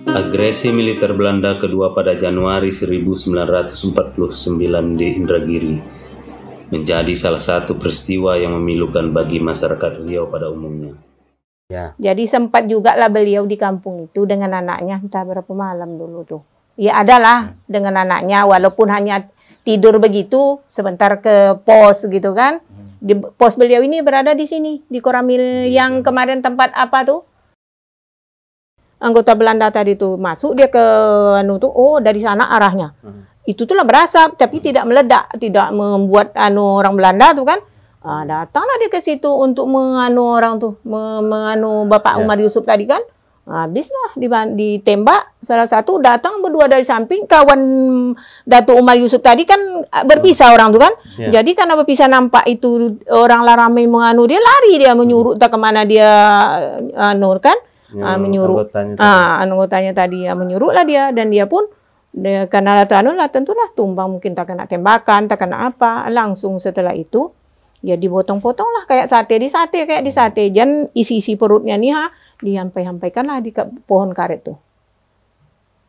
Agresi militer Belanda kedua pada Januari 1949 di Indragiri menjadi salah satu peristiwa yang memilukan bagi masyarakat Riau pada umumnya. Ya. Jadi sempat juga lah beliau di kampung itu dengan anaknya, entah berapa malam dulu tuh. Ya adalah dengan anaknya, walaupun hanya tidur begitu, sebentar ke pos gitu kan. Di pos beliau ini berada di sini, di Koramil yang kemarin tempat apa tuh? Anggota Belanda tadi tuh masuk dia ke oh dari sana arahnya. Itu tuh lah berasap tapi tidak meledak, tidak membuat orang Belanda tuh kan. Datanglah dia ke situ untuk orang tuh, Bapak Umar Yusuf tadi kan. Habislah ditembak, salah satu datang berdua dari samping, kawan Datuk Umar Yusuf tadi kan berpisah orang tuh kan. Jadi karena berpisah nampak itu orang ramai dia lari, dia menyuruh tak kemana dia kan. Menyuruh anggotanya tadi menyuruhlah dia, dan dia pun karena tentulah tumbang, mungkin tak kena tembakan, tak kena apa, langsung setelah itu ya dipotong-potong lah kayak sate di sate, dan isi perutnya nih dihampai-hampaikanlah di pohon karet tuh.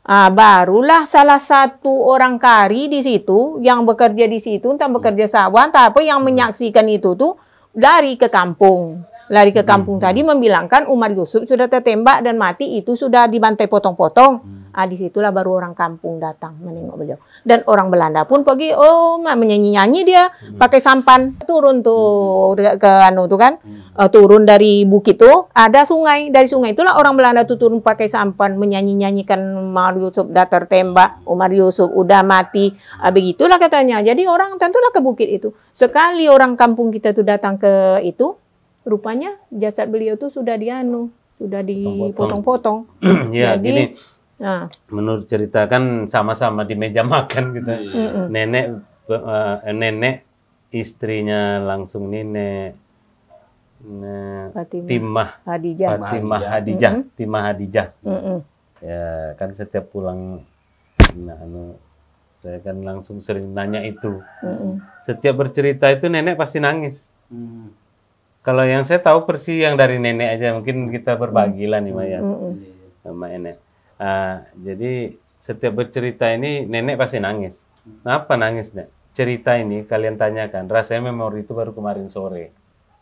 Barulah salah satu orang kari di situ yang bekerja di situ, entah bekerja sawah, entah apa, yang menyaksikan itu tuh lari ke kampung tadi membilangkan Umar Yusuf sudah tertembak dan mati, itu sudah dibantai potong-potong. Disitulah baru orang kampung datang menengok beliau. Dan orang Belanda pun pergi, menyanyi-nyanyi dia pakai sampan. Turun tuh ke tuh kan, turun dari bukit tuh ada sungai. Dari sungai itulah orang Belanda tuh turun pakai sampan menyanyi-nyanyikan Umar Yusuf udah tertembak, Umar Yusuf udah mati. Begitulah katanya. Jadi orang tentulah ke bukit itu. Sekali orang kampung kita tuh datang ke itu, rupanya jasad beliau tuh sudah sudah dipotong-potong. Ya, jadi menurut cerita kan sama-sama di meja makan gitu. Nenek istrinya langsung Timah Hadijah. Ya kan setiap pulang saya kan langsung sering nanya itu. Setiap bercerita itu nenek pasti nangis. Kalau yang saya tahu persis yang dari nenek aja, mungkin kita berbagi lah nih Maya sama nenek. Jadi setiap bercerita ini nenek pasti nangis. Kenapa nangis, Nek? Cerita ini kalian tanyakan, rasanya memori itu baru kemarin sore.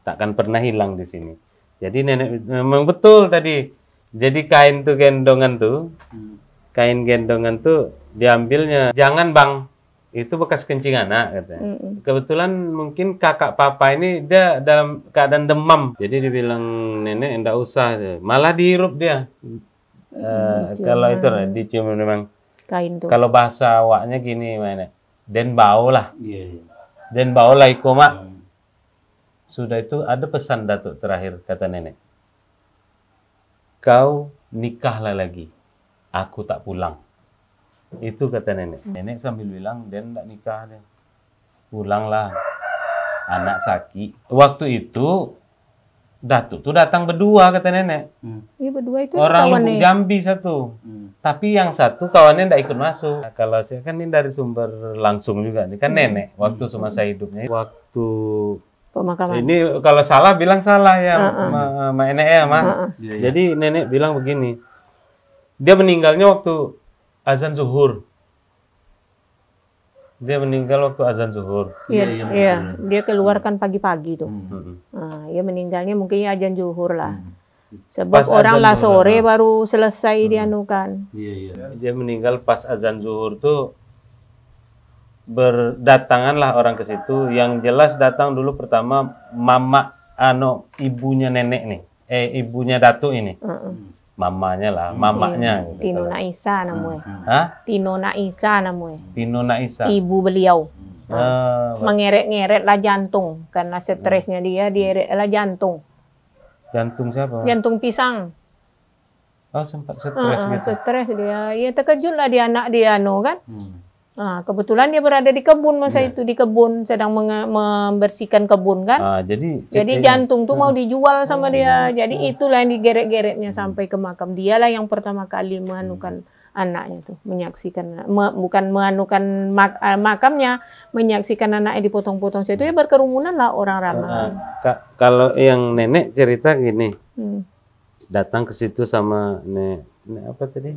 Takkan pernah hilang di sini. Jadi nenek memang betul tadi. Jadi kain gendongan tuh diambilnya. Jangan Bang, itu bekas kencing anak katanya. Kebetulan mungkin kakak papa ini dia dalam keadaan demam. Jadi dibilang nenek enggak usah, malah dihirup dia. Kalau itu dicium memang kain tuh. Kalau bahasa awaknya gini mana? Den bau lah. Den bau lah iko mak. Sudah itu ada pesan Datuk terakhir kata nenek. Kau nikahlah lagi. Aku tak pulang. Itu kata nenek. Nenek sambil bilang, Den enggak nikah deh. Pulanglah. Anak sakit. Waktu itu Datuk tuh datang berdua kata nenek. Iya berdua itu orang Lubuk Jambi satu. Tapi yang satu kawannya enggak ikut masuk. Nah, kalau saya kan ini dari sumber langsung juga. Ini kan nenek waktu semasa hidupnya. Waktu pemakaman. Ini kalau salah bilang salah ya, Ma Enek ya, Ma. Jadi nenek bilang begini. Dia meninggalnya waktu azan zuhur. Dia meninggal waktu azan zuhur. Iya. Dia keluarkan pagi-pagi tuh. Dia meninggalnya mungkin azan zuhur lah. Sebab pas orang lah sore baru selesai dianukan. Dia meninggal pas azan zuhur tuh, berdatanganlah orang ke situ. Yang jelas datang dulu pertama mama ibunya nenek nih. Ibunya Datuk ini. Mamanya lah, mamanya. Gitu. Tino Naisa namanya. Tino Naisa. Ibu beliau. Mengeret-ngeret lah jantung. Karena stresnya dia dieret lah jantung. Jantung siapa? Jantung pisang. Oh sempat stres gitu. Stres dia. Ya terkejut lah dia anak dia kan. Kebetulan dia berada di kebun masa itu, di kebun sedang membersihkan kebun kan. Jadi jantung tuh mau dijual sama dia. Jadi itulah yang digeret-geretnya sampai ke makam. Dialah yang pertama kali menganukan anaknya tuh, menyaksikan bukan menganukan makamnya, menyaksikan anaknya dipotong-potong. Itu ya berkerumunan lah orang ramai. Kalau yang nenek cerita gini. Datang ke situ sama apa tadi?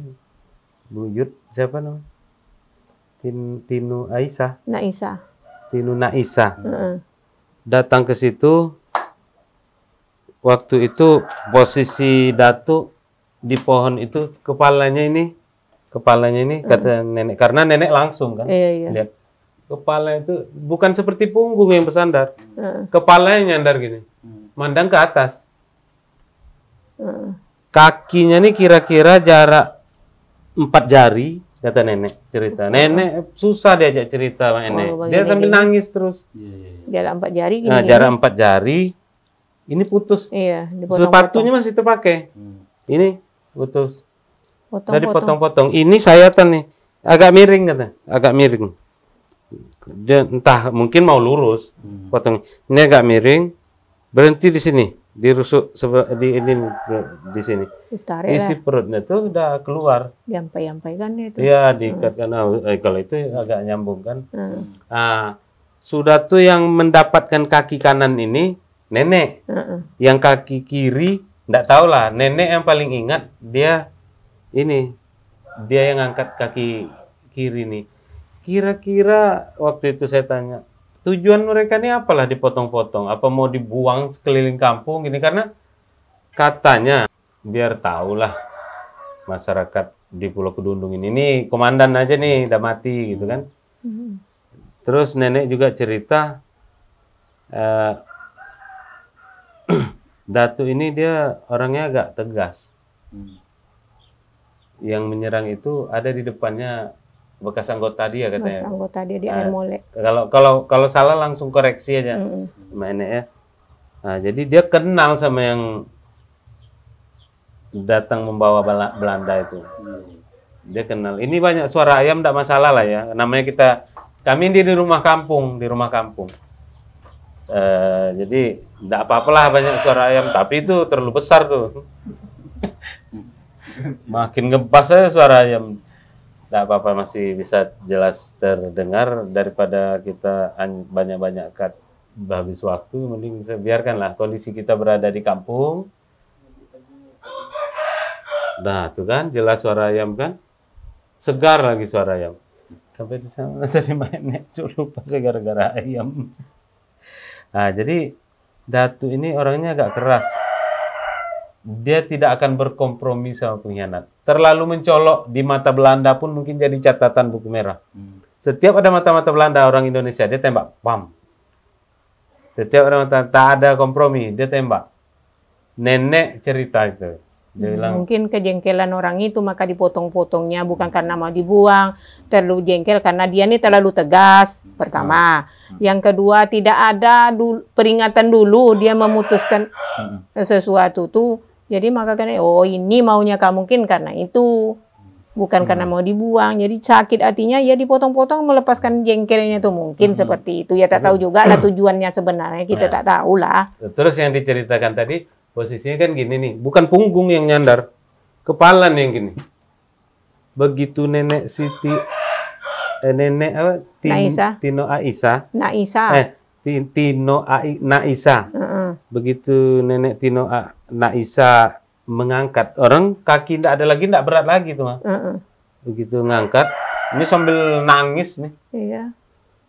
buyut siapa namanya? Tinu Aisyah. Naisa. Tinu Naisa. Datang ke situ. Waktu itu posisi Datuk di pohon itu kepalanya ini kata nenek, karena nenek langsung kan lihat kepala itu bukan seperti punggung yang bersandar, kepalanya nyandar gini, mandang ke atas, kakinya nih kira-kira jarak 4 jari, kata nenek cerita. Nenek susah diajak cerita sama nenek, dia sambil nangis terus. Jarak 4 jari gini. Nah, jarak 4 jari. Ini putus. Iya, sepatunya masih terpakai. Ini putus. Dari Potong-potong. potong-potong. Ini sayatan nih. Agak miring kata. Agak miring. Dia entah mungkin mau lurus. Potong. Ini agak miring. Berhenti di sini. Dirusuk di sini. Ditarik Isi perutnya tuh udah keluar. Diampai-ampai kan itu. Iya, diikatkan. Kalau itu agak nyambung kan. Nah, sudah tuh yang mendapatkan kaki kanan ini nenek. Yang kaki kiri enggak tahu lah. Nenek yang paling ingat dia yang angkat kaki kiri nih. Kira-kira waktu itu saya tanya, tujuan mereka ini apalah dipotong-potong? Apa mau dibuang sekeliling kampung gini? Karena katanya biar tahulah masyarakat di Pulau Kedundung ini komandan aja nih udah mati gitu kan. Terus nenek juga cerita Datuk ini dia orangnya agak tegas. Yang menyerang itu ada di depannya bekas anggota dia katanya. Bekas anggota dia di air molek. Kalau salah langsung koreksi aja sama nenek ya. Nah, jadi dia kenal sama yang datang membawa Belanda itu. Dia kenal. Ini banyak suara ayam enggak masalah lah ya. Namanya kami di rumah kampung, jadi enggak apa-apalah banyak suara ayam, tapi itu terlalu besar tuh. Makin ngebas aja suara ayam. Enggak apa-apa, masih bisa jelas terdengar daripada kita banyak-banyak habis waktu. Mending saya biarkanlah kondisi kita berada di kampung. Nah, tuh kan jelas suara ayam kan. Segar lagi suara ayam. Sampai di sana tadi mainnya lupa gara-gara ayam. Nah, jadi Datuk ini orangnya agak keras. Dia tidak akan berkompromi sama pengkhianat. Terlalu mencolok di mata Belanda pun mungkin jadi catatan buku merah. Setiap ada mata-mata Belanda orang Indonesia, dia tembak. Pam. Setiap ada tak ada kompromi, dia tembak. Nenek cerita itu. Dia bilang, mungkin kejengkelan orang itu maka dipotong-potongnya, bukan karena mau dibuang, terlalu jengkel karena dia ini terlalu tegas, pertama. Yang kedua, tidak ada peringatan dulu dia memutuskan sesuatu tuh. Jadi maka kan, oh ini maunya kamu mungkin karena itu, bukan karena mau dibuang. Jadi sakit hatinya ya dipotong-potong melepaskan jengkelnya tuh mungkin seperti itu. Ya tak tahu juga lah tujuannya sebenarnya, kita tak tahu lah. Terus yang diceritakan tadi, posisinya kan gini nih, bukan punggung yang nyandar, kepala nih yang gini. Begitu nenek Siti, nenek apa? Tino Aisyah. Naisa. Begitu nenek Tino Naisa mengangkat, orang kaki tidak ada lagi, tidak berat lagi tuh, mah. Begitu ngangkat, ini sambil nangis nih. Iya.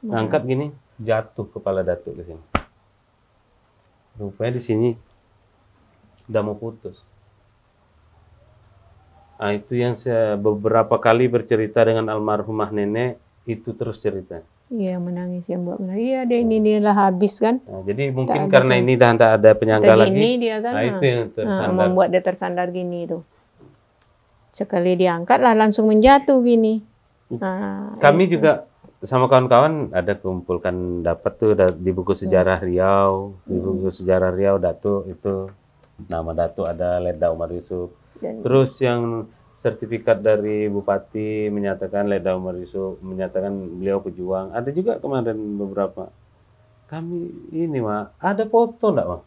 Ngangkat gini, jatuh kepala Datuk ke sini. Rupanya di sini udah mau putus. Nah, itu yang saya beberapa kali bercerita dengan almarhumah nenek, itu terus cerita. Iya, menangis yang buat menangis. Iya, dia inilah habis kan. Nah, jadi mungkin karena ini dah tidak ada penyangga lagi. Ini dia kan. Nah, itu yang tersandar. Membuat dia tersandar gini tuh. Sekali diangkat lah langsung menjatuh gini. Nah, kami juga sama kawan-kawan ada kumpulkan dapat tuh di buku sejarah Riau, di buku sejarah Riau Datuk itu. Nama Datuk ada Letda Umar Yusuf. Terus yang sertifikat dari Bupati menyatakan Letda Umar Yusuf, menyatakan beliau pejuang. Ada juga kemarin beberapa. Kami ini mah ada foto enggak, mah?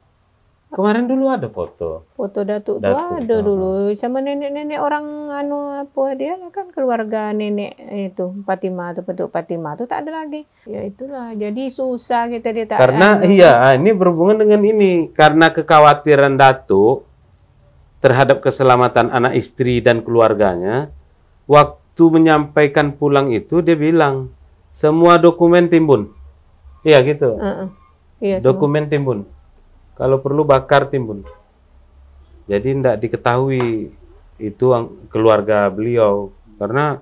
Kemarin dulu ada foto. Foto Datuk tuh ada dulu sama nenek-nenek orang dia kan keluarga nenek itu Fatimah atau Petuk Fatimah itu tak ada lagi. Ya itulah. Jadi susah kita dia tak. Karena ini berhubungan dengan ini karena kekhawatiran Datuk terhadap keselamatan anak istri dan keluarganya. waktu menyampaikan pulang itu dia bilang semua dokumen timbun. Iya gitu. Iya, dokumen timbun. Kalau perlu bakar timbun. Jadi tidak diketahui itu keluarga beliau karena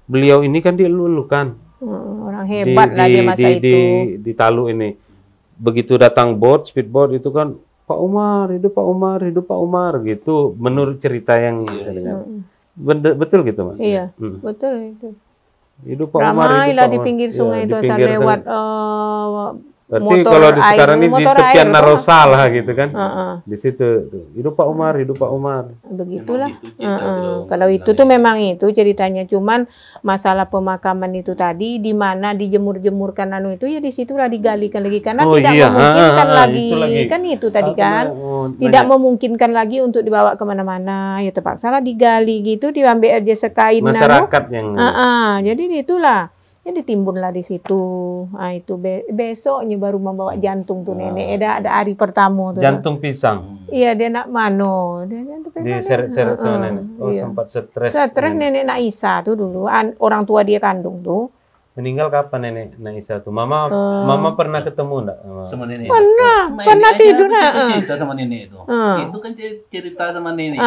beliau ini kan dilulukan. Orang hebat lah dia masa itu. Di Talu ini. Begitu datang speedboat itu kan Pak Umar, hidup Pak Umar, hidup Pak Umar gitu. Menurut cerita yang saya dengar. Betul gitu, Mas? Iya, betul itu. Hidup Pak Umar, ramai lah di pinggir sungai itu asal lewat berarti motor kalau di air, sekarang ini di motor tepian air, Narosa lah gitu kan. Di situ tuh. Hidup Pak Umar, hidup Pak Umar. Begitulah. Kalau itu tuh memang itu ceritanya. Cuman masalah pemakaman itu tadi di mana dijemur-jemurkan itu ya disitulah digalikan lagi karena tidak memungkinkan lagi. Kan itu tadi kan. Tidak memungkinkan lagi untuk dibawa kemana-mana. Ya terpaksalah digali gitu, diambil aja sekain masyarakat yang jadi itulah. Ya ditimbunlah di situ. Nah itu besoknya baru membawa jantung tuh nenek. Ada hari pertama tuh. Jantung pisang. Iya dia nak mano. Di seret-seret sama nenek. Oh iya. Sempat stres. Stres nenek Naisa tuh dulu. Orang tua dia kandung tuh. Meninggal kapan nenek Naisa tuh? Mama pernah ketemu enggak sama nenek? Pernah tidur. Cerita sama nenek itu. Itu kan cerita sama nenek.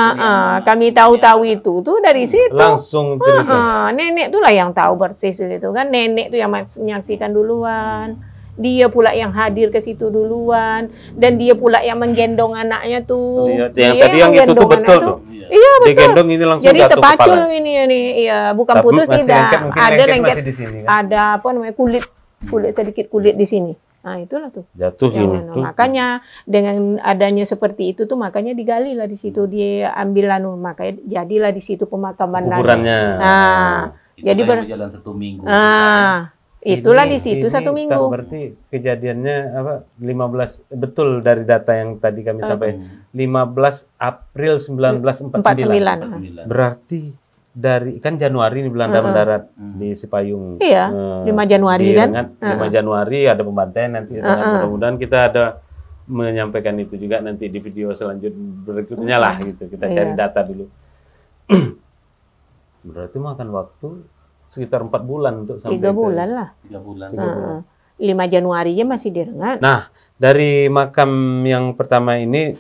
Kami tahu-tahu itu tuh dari situ. Langsung cerita. Nenek tuh lah yang tahu persis itu kan. Nenek tuh yang menyaksikan duluan. Dia pula yang hadir ke situ duluan. Dan dia pula yang menggendong anaknya tuh. Yang tadi yang itu tuh betul tuh. Iya betul. Digendong ini langsung jadi jatuh terpacul kepala. Ini ya bukan putus tidak. Ada lengket di sini, kan? Ada apa namanya kulit sedikit kulit di sini. Nah itulah tuh. Jatuh ini. Makanya dengan adanya seperti itu tuh makanya digali lah di situ dia ambil makanya jadilah di situ pemakaman kuburannya. Jadi berjalan 1 minggu. Itulah di situ 1 minggu. Berarti kejadiannya apa 15 betul dari data yang tadi kami sampaikan 15 April 1949. Berarti dari kan Januari ini Belanda mendarat di Sipayung. Iya, 5 Januari kan. 5 Januari ada pembantaian nanti. Mudah-mudahan kita ada menyampaikan itu juga nanti di video selanjutnya berikutnya lah gitu. Kita cari data dulu. Berarti makan waktu sekitar 4 bulan untuk sampai 3 bulan lah. 3 bulan. 5 Januari aja masih direngat. Nah, dari makam yang pertama ini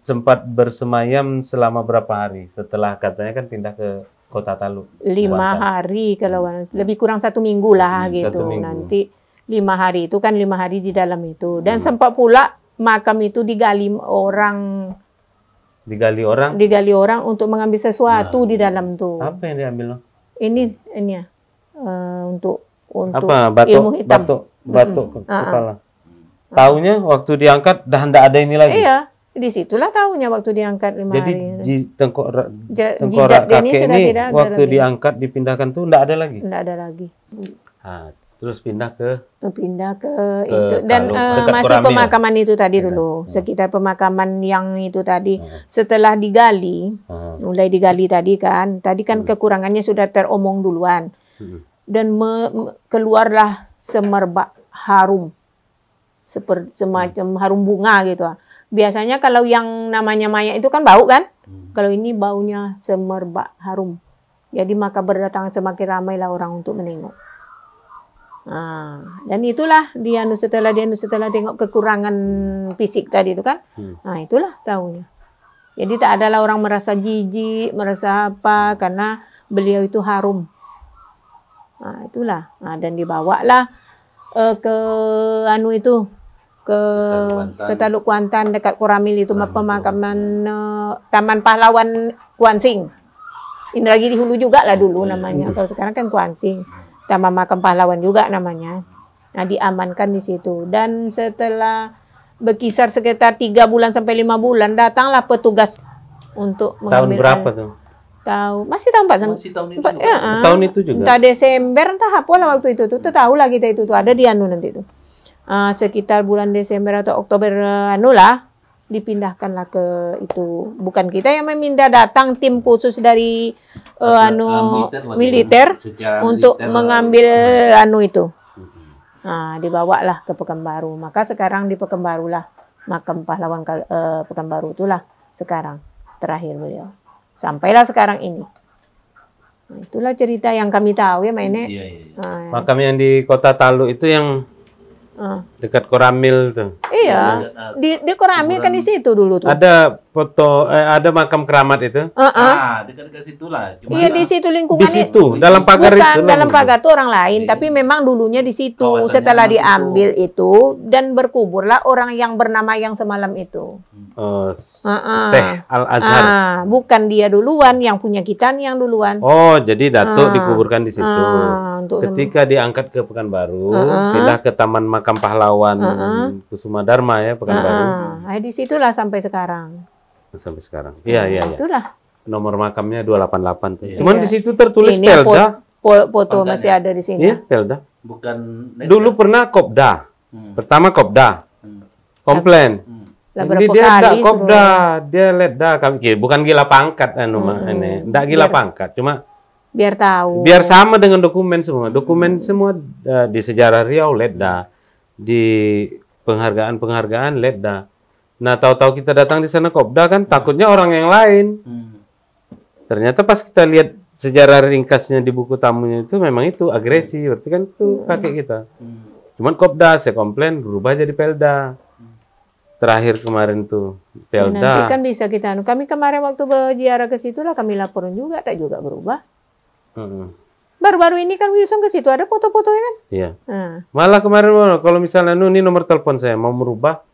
sempat bersemayam selama berapa hari? Setelah katanya kan pindah ke Kota Talu. 5 hari kalau lebih kurang 1 minggu lah gitu. Nanti 5 hari itu kan 5 hari di dalam itu. Dan sempat pula makam itu digali orang untuk mengambil sesuatu di dalam tuh. Apa yang diambil? Ini ya untuk apa ilmu hitam. Batuk kepala. Taunya waktu diangkat dah tidak ada ini lagi. Iya, disitulah taunya waktu diangkat 5 Jadi hari. Jadi tengkorak kakek ini waktu diangkat dipindahkan tuh tidak ada lagi. Tidak ada lagi. Terus pindah ke itu dan masih pemakaman itu tadi dulu sekitar pemakaman yang itu tadi setelah digali mulai digali tadi kan kekurangannya sudah teromong duluan dan keluarlah semerbak harum semacam harum bunga gitu. Biasanya kalau yang namanya mayat itu kan bau kan, kalau ini baunya semerbak harum. Jadi maka berdatangan semakin ramailah orang untuk menengok. Dan itulah setelah tengok kekurangan fisik tadi itu kan, itulah tahunya. Jadi tak adalah orang merasa jijik, merasa apa karena beliau itu harum. Itulah. Dan dibawalah ke ke Taluk Kuantan dekat Koramil itu pemakaman Taman Pahlawan Kuansing. Indragiri Hulu juga lah dulu namanya. Kalau sekarang kan Kuansing. Taman Makam Pahlawan juga namanya. Nah, diamankan di situ. Dan setelah berkisar sekitar 3 bulan sampai 5 bulan, datanglah petugas untuk mengambil. Tahun berapa tuh? Masih tahun Pak. Tahun itu juga. Entah Desember, entah apa lah waktu itu. Tuh tahu lah kita itu tuh ada di nanti itu. Sekitar bulan Desember atau Oktober lah dipindahkanlah ke itu. Bukan kita yang meminta, datang tim khusus dari militer untuk mengambil itu. Dibawalah ke Pekanbaru. Maka sekarang di Pekanbaru lah makam pahlawan Pekanbaru itulah sekarang terakhir beliau. Sampailah sekarang ini. Nah, itulah cerita yang kami tahu ya, Nenek. Iya, iya. Nah, Makam yang di Kota Talu itu yang dekat Koramil tuh. iya, di Koramil kan di situ dulu tuh. Ada foto, ada makam keramat itu. Dekat-dekat situ lah. Iya, di situ Di lingkungan situ, dalam pagar bukan itu. dalam pagar tuh orang lain, tapi memang dulunya di situ. Kawasannya Setelah memang diambil itu dan berkuburlah orang yang bernama yang semalam itu. Syekh Al-Azhar. Bukan dia duluan, yang punya kita nih yang duluan. Oh, jadi Datuk dikuburkan di situ. Untuk Ketika diangkat ke Pekanbaru, pindah ke Taman Makam Pahlawan Kusuma Dharma ya, Pekanbaru. Di situlah sampai sekarang. Sampai sekarang. Iya, iya, iya. Itulah. Nomor makamnya 288 tuh. Cuman di situ tertulis Ini Pelda. foto masih ada di sini. Iya, Pelda. Bukan Dulu pernah Kopda. Pertama Kopda. Komplain. Lah Jadi berapa dia kali enggak Kopda, dia Letda. Bukan gila pangkat ini. Enggak gila pangkat, cuma biar tahu. biar sama dengan dokumen semua. Dokumen semua di sejarah Riau Letda. Di penghargaan-penghargaan Letda. Nah, tahu-tahu kita datang di sana Kopda kan takutnya orang yang lain. Ternyata pas kita lihat sejarah ringkasnya di buku tamunya itu memang itu agresi, berarti kan itu kakek kita. Cuman Kopda saya komplain berubah jadi Pelda. Terakhir kemarin tuh Pelda. Nanti kan bisa kita kami kemarin waktu berziarah ke situ lah kami laporin juga tak juga berubah. Baru-baru ini kan Wilson ke situ ada foto-fotonya kan? Iya. Malah kemarin kalau misalnya ini nomor telepon saya mau rubah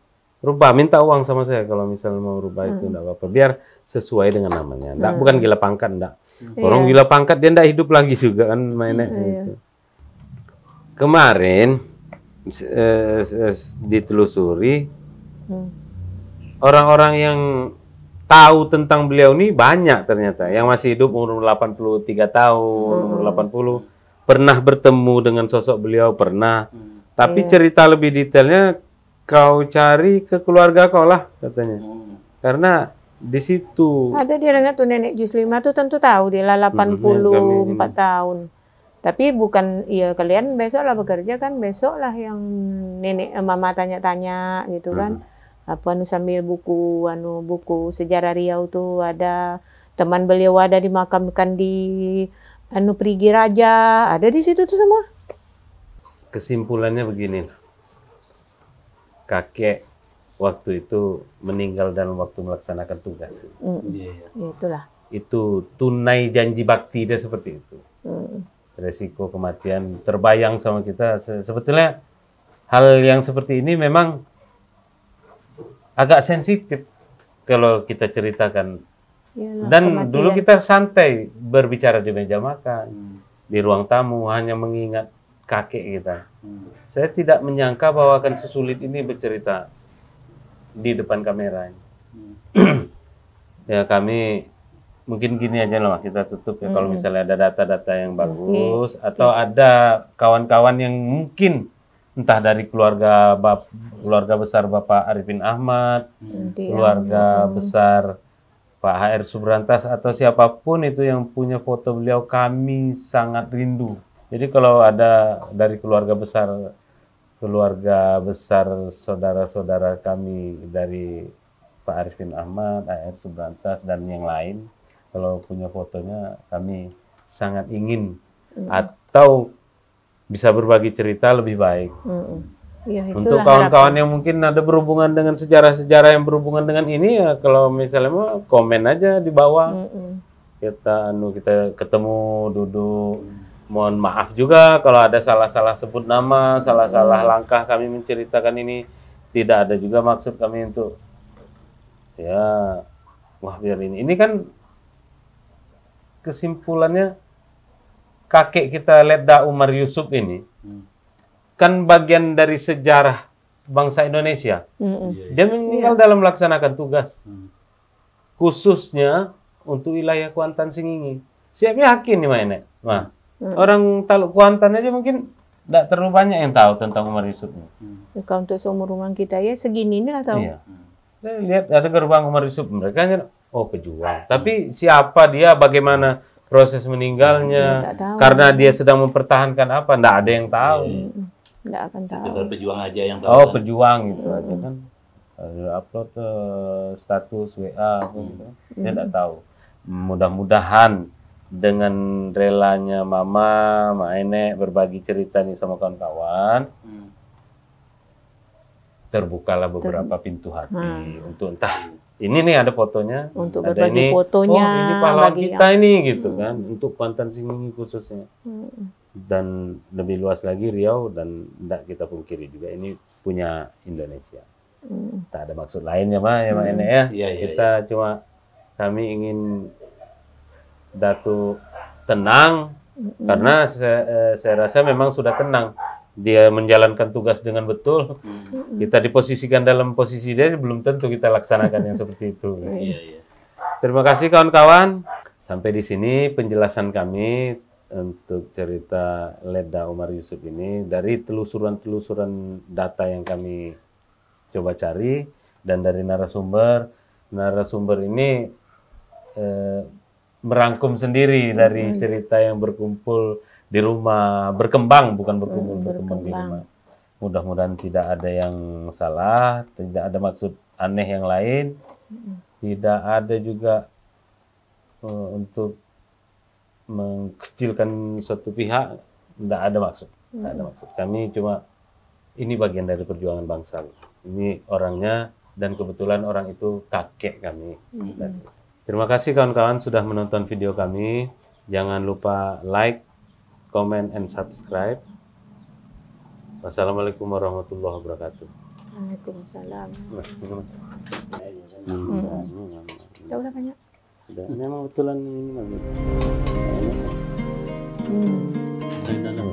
minta uang sama saya kalau misalnya mau rubah itu enggak apa-apa biar sesuai dengan namanya. Bukan gila pangkat enggak. Orang gila pangkat dia enggak hidup lagi juga kan mainnya itu. Kemarin ditelusuri orang-orang yang tahu tentang beliau ini banyak ternyata. Yang masih hidup umur 83 tahun, umur 80. Pernah bertemu dengan sosok beliau, pernah. Tapi cerita lebih detailnya kau cari ke keluarga kau lah katanya. Karena di situ. Ada dia dengar tuh Nenek Juslima tuh tentu tahu dia lah 84 tahun. Tapi bukan ya kalian besok lah bekerja kan besok lah yang nenek mama tanya-tanya gitu kan. Apa sambil buku buku sejarah Riau tuh ada teman beliau ada dimakamkan di Perigi Raja, ada di situ tuh semua. Kesimpulannya begini. Kakek waktu itu meninggal dalam waktu melaksanakan tugas. Ya, itulah. Itu tunai janji bakti dia seperti itu. Resiko kematian terbayang sama kita. Sebetulnya hal yang seperti ini memang agak sensitif kalau kita ceritakan. Yalah, dan kematian. dulu kita santai berbicara di meja makan, di ruang tamu hanya mengingat kakek kita. Saya tidak menyangka bahwa akan sesulit ini bercerita di depan kamera. Ya kami mungkin gini aja lah kita tutup ya kalau misalnya ada data-data yang bagus atau ada kawan-kawan yang mungkin entah dari keluarga besar Bapak Arifin Ahmad, keluarga besar Pak HR Subrantas atau siapapun itu yang punya foto beliau, kami sangat rindu. Jadi kalau ada dari keluarga besar saudara-saudara kami dari Pak Arifin Ahmad, HR Subrantas dan yang lain, kalau punya fotonya kami sangat ingin atau bisa berbagi cerita lebih baik. Ya, untuk kawan-kawan yang mungkin ada berhubungan dengan sejarah-sejarah yang berhubungan dengan ini ya kalau misalnya mau komen aja di bawah. Kita ketemu duduk. Mohon maaf juga kalau ada salah-salah sebut nama, salah-salah langkah kami menceritakan ini. Tidak ada juga maksud kami untuk ya biar ini. Ini kan kesimpulannya kakek kita Letda Umar Yusuf ini kan bagian dari sejarah bangsa Indonesia. Dia meninggal dalam melaksanakan tugas. Khususnya untuk wilayah Kuantan Singingi. Siap yakin nih Nek. Orang Taluk Kuantan aja mungkin tidak terlalu banyak yang tahu tentang Umar Yusuf. Kalau untuk seumuran kita ya segini ini lah tahu. Iya. Lihat ada gerbang Umar Yusuf, mereka pejuang. Tapi siapa dia, bagaimana proses meninggalnya, karena dia sedang mempertahankan apa, tidak ada yang tahu. Tidak akan tahu. Sekedar pejuang aja yang tahu. Pejuang gitu aja kan. Upload status WA, dia tidak tahu. Mudah-mudahan dengan relanya Mama, Mak Enek berbagi cerita nih sama kawan-kawan, terbukalah beberapa pintu hati untuk entah ini nih ada fotonya, untuk ada berbagi ini, fotonya, oh ini pahlawan bagi kita ini gitu kan, untuk Kuantan Singingi khususnya. Dan lebih luas lagi Riau, dan tidak kita pungkiri juga ini punya Indonesia. Tak ada maksud lain ya Ma, ya Mak Enek ya. Iya, iya, Kita cuma kami ingin Datuk tenang, karena saya rasa memang sudah tenang. Dia menjalankan tugas dengan betul. Kita diposisikan dalam posisi dia, belum tentu kita laksanakan yang seperti itu. Iya, iya. Terima kasih kawan-kawan. Sampai di sini penjelasan kami untuk cerita Letda Umar Yusuf ini dari telusuran-telusuran data yang kami coba cari, dan dari narasumber. Narasumber ini merangkum sendiri dari cerita yang berkumpul di rumah, berkembang bukan berkumpul, berkembang di rumah. Mudah-mudahan tidak ada yang salah, tidak ada maksud aneh yang lain, tidak ada juga untuk mengkecilkan suatu pihak, tidak ada maksud. Tidak ada maksud. Kami cuma ini bagian dari perjuangan bangsa. Ini orangnya, dan kebetulan orang itu kakek kami. Terima kasih kawan-kawan sudah menonton video kami. Jangan lupa like, comment, and subscribe. Wassalamualaikum warahmatullahi wabarakatuh. Waalaikumsalam. Ya udah banyak. Sudah, memang betulan ini bagus. Dari dalam.